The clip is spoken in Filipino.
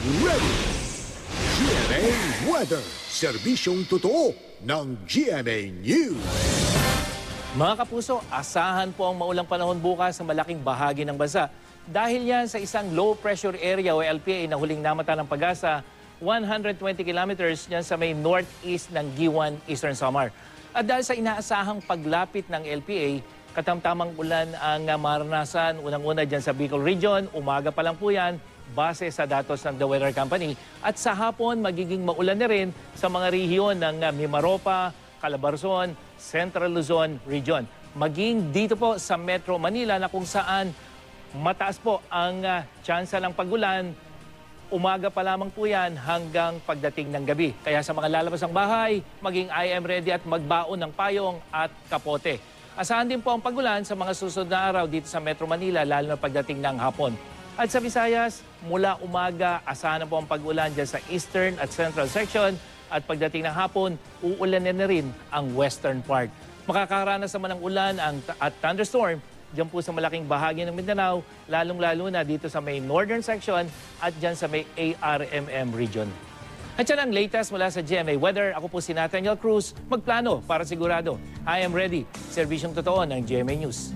ready. GMA Weather, serbisyong totoo ng GMA News. Mga kapuso, asahan po ang maulang panahon bukas sa malaking bahagi ng bansa. Dahil yan sa isang low pressure area o LPA na huling namata ng Pag-asa, 120 kilometers niyan sa may northeast ng Giwan, Eastern Samar. At dahil sa inaasahang paglapit ng LPA, katamtamang ulan ang maranasan unang-una dyan sa Bicol Region. Umaga pa lang po yan, base sa datos ng The Weather Company. At sa hapon, magiging maulan na rin sa mga rehiyon ng Mimaropa, Calabarzon, Central Luzon Region. Maging dito po sa Metro Manila na kung saan mataas po ang tsansa ng pag-ulan. Umaga pa lamang po yan hanggang pagdating ng gabi. Kaya sa mga lalabas ng bahay, maging I am ready at magbaon ng payong at kapote. Asahan din po ang pag-ulan sa mga susunod na araw dito sa Metro Manila, lalo na pagdating ng hapon. At sa Visayas, mula umaga, asahan na po ang pag-ulan dyan sa Eastern at Central section. At pagdating ng hapon, uulan na rin ang Western part. Makakaranas naman ng ulan at thunderstorm diyan po sa malaking bahagi ng Mindanao, lalong-lalo na dito sa may northern section at diyan sa may ARMM region. At yan ang latest mula sa GMA Weather. Ako po si Nathaniel Cruz. Magplano para sigurado. I am ready. Serbisyong totoo ng GMA News.